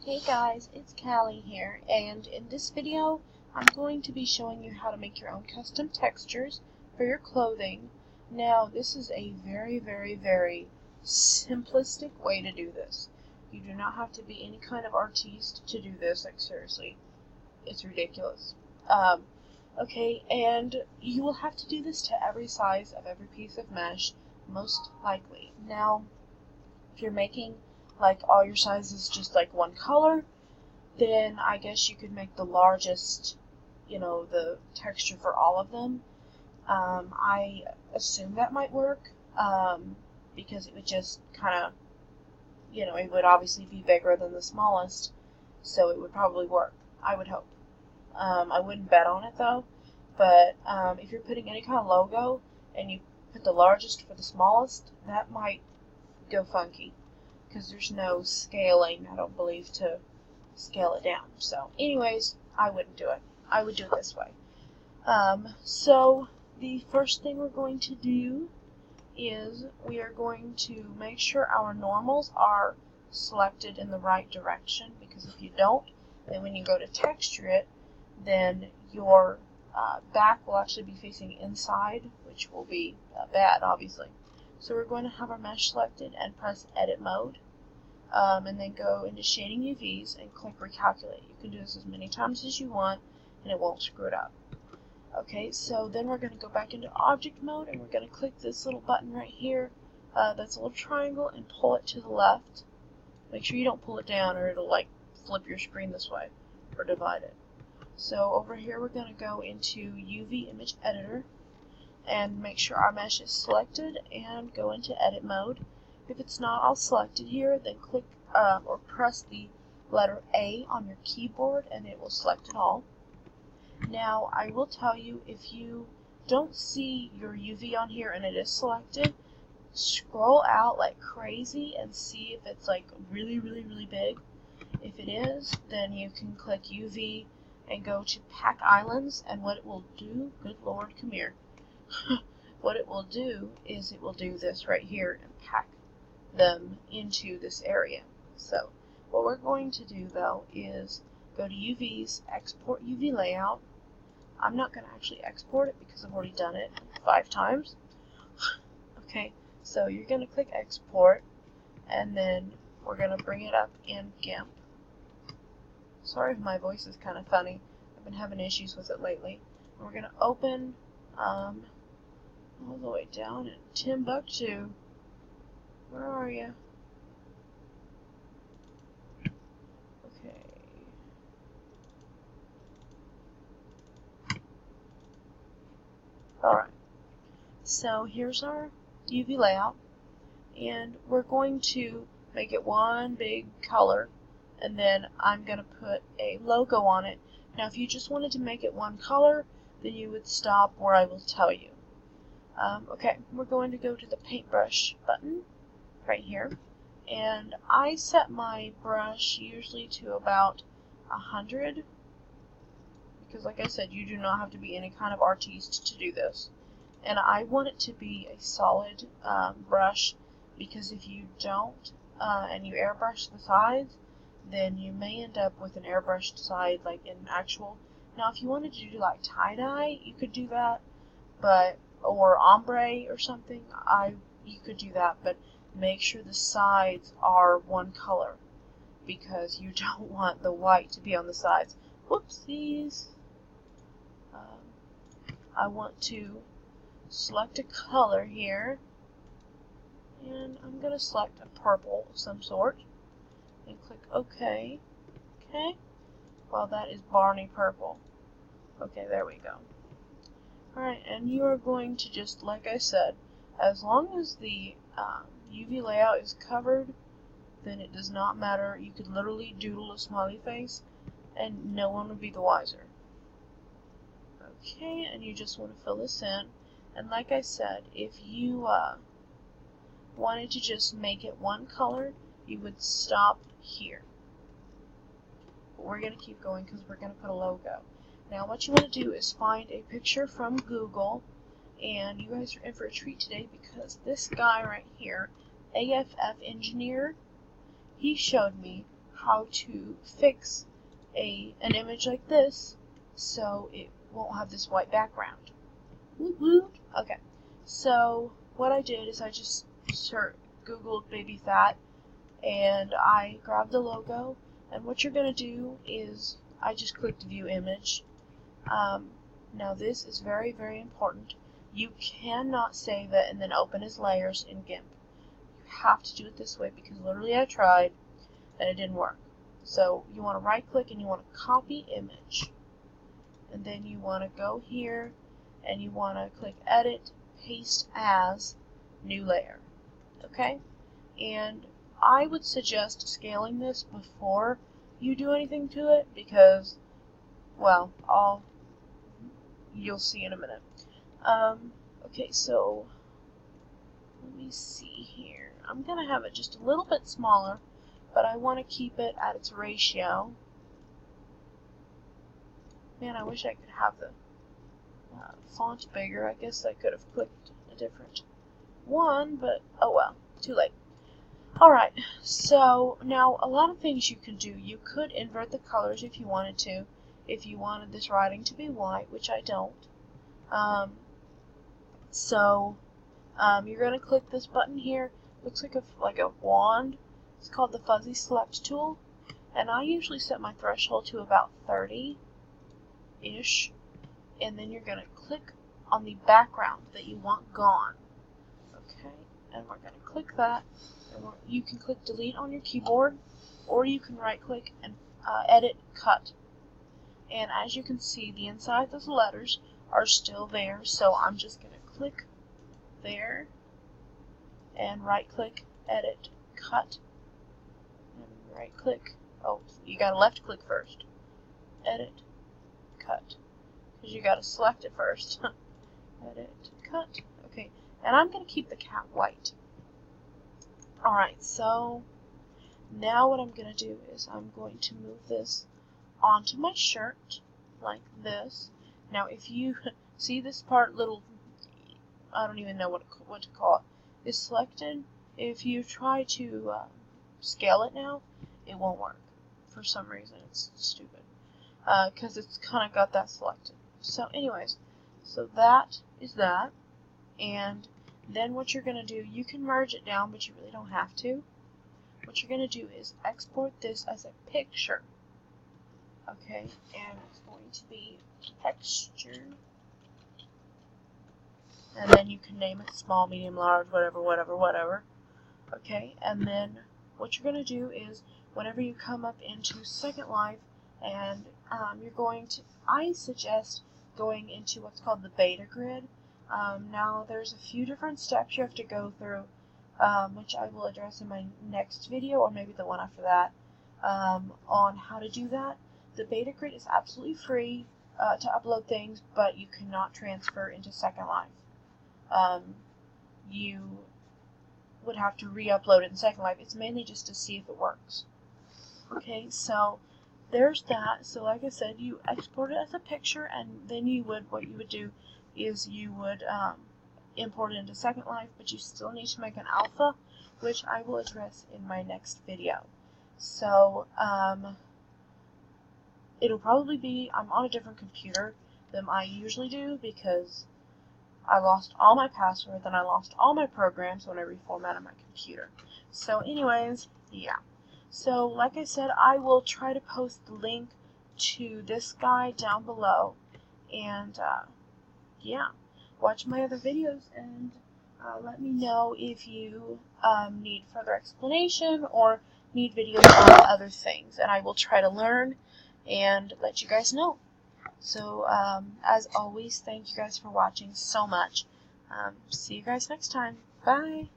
Hey guys, it's Callie here, and in this video I'm going to be showing you how to make your own custom textures for your clothing. Now this is a very simplistic way to do this. You do not have to be any kind of artiste to do this, like seriously, it's ridiculous. Okay, and you will have to do this to every size of every piece of mesh, most likely. Now, if you're making like all your sizes just like one color, then I guess you could make the largest, the texture for all of them. I assume that might work, because it would just kind of, it would obviously be bigger than the smallest, so it would probably work, I would hope. I wouldn't bet on it though, but if you're putting any kind of logo and you put the largest for the smallest, that might go funky, because there's no scaling, I don't believe, to scale it down. So anyways, I wouldn't do it. I would do it this way. So the first thing we're going to do is we are going to make sure our normals are selected in the right direction, because if you don't, then when you go to texture it, then your back will actually be facing inside, which will be bad, obviously. So we're going to have our mesh selected and press edit mode, and then go into shading UVs and click recalculate. You can do this as many times as you want and it won't screw it up. Okay, so then we're going to go back into object mode and we're going to click this little button right here, that's a little triangle, and pull it to the left. Make sure you don't pull it down or it'll like flip your screen this way or divide it. So over here we're going to go into UV image editor and make sure our mesh is selected and go into edit mode. If it's not all selected here, then click or press the letter A on your keyboard and it will select it all. Now I will tell you, if you don't see your UV on here and it is selected, scroll out like crazy and see if it's like really big. If it is, then you can click UV and go to pack islands, and what it will do, good lord, come here. What it will do is it will do this right here and pack them into this area. So what we're going to do though is go to UVs, export UV layout. I'm not going to actually export it because I've already done it 5 times. Okay, so you're going to click export and then we're going to bring it up in GIMP. Sorry if my voice is kind of funny. I've been having issues with it lately. And we're going to open all the way down in Timbuktu. Where are you? Okay. Alright. So here's our UV layout. And we're going to make it one big color. And then I'm going to put a logo on it. Now if you just wanted to make it one color, then you would stop where I will tell you. Okay, we're going to go to the paintbrush button right here, and I set my brush usually to about 100, because like I said, you do not have to be any kind of artiste to do this, and I want it to be a solid brush, because if you don't and you airbrush the sides, then you may end up with an airbrushed side like in actual. Now if you wanted to do like tie-dye, you could do that, but or ombre or something, you could do that, but make sure the sides are one color, because you don't want the white to be on the sides. Whoopsies. I want to select a color here, and I'm going to select a purple of some sort, and click OK. Okay, well that is Barney purple. Okay, there we go. Alright, and you are going to just, like I said, as long as the UV layout is covered, then it does not matter. You could literally doodle a smiley face and no one would be the wiser. Okay, and you just want to fill this in. And like I said, if you wanted to just make it one color, you would stop here. But we're going to keep going because we're going to put a logo. Now what you want to do is find a picture from Google, and you guys are in for a treat today, because this guy right here, AFF Engineer, he showed me how to fix an image like this so it won't have this white background. Woot woot. Okay, so what I did is I just Googled baby fat, and I grabbed the logo, and what you're going to do is I just clicked view image. Now this is very, very important. You cannot save it and then open as layers in GIMP. You have to do it this way because literally I tried and it didn't work. So you want to right click and you want to copy image, and then you want to go here and you want to click edit, paste as, new layer. Okay, and I would suggest scaling this before you do anything to it because, well, you'll see in a minute. Okay, so let me see here. I'm gonna have it just a little bit smaller, but I want to keep it at its ratio. Man, I wish I could have the font bigger. I guess I could have clicked a different one, but oh well, too late. Alright, so now a lot of things you can do. You could invert the colors if you wanted to. If you wanted this writing to be white, which I don't. You're going to click this button here. Looks like a wand. It's called the fuzzy select tool. And I usually set my threshold to about 30-ish. And then you're going to click on the background that you want gone. Okay, and we're going to click that. And you can click delete on your keyboard, or you can right click and edit cut. And as you can see, the inside of those letters are still there, so I'm just going to click there and right click, edit, cut, and right click. Oh, you got to left click first. Edit, cut, because you got to select it first. Edit, cut. Okay, and I'm going to keep the cat white. Alright, so now what I'm going to do is I'm going to move this onto my shirt like this. Now if you see this part, I don't even know what to call it, is selected. If you try to scale it now, it won't work. For some reason, it's stupid. Because it's kind of got that selected. So anyways, so that is that. And then what you're going to do, you can merge it down, but you really don't have to. What you're going to do is export this as a picture. Okay, and it's going to be texture. And then you can name it small, medium, large, whatever. Okay, and then what you're going to do is whenever you come up into Second Life and you're going to, I suggest going into what's called the beta grid. Now there's a few different steps you have to go through, which I will address in my next video, or maybe the one after that, on how to do that. The beta grid is absolutely free to upload things, but you cannot transfer into Second Life. You would have to re-upload it in Second Life. It's mainly just to see if it works. Okay, so there's that. So like I said, you export it as a picture, and then what you would do is you would import it into Second Life, but you still need to make an alpha, which I will address in my next video. So it'll probably be, I'm on a different computer than I usually do because I lost all my passwords and I lost all my programs when I reformatted my computer. So anyways, yeah. So like I said, I will try to post the link to this guy down below, and yeah, watch my other videos and let me know if you need further explanation or need videos on other things, and I will try to learn and let you guys know. So as always, thank you guys for watching so much. See you guys next time. Bye.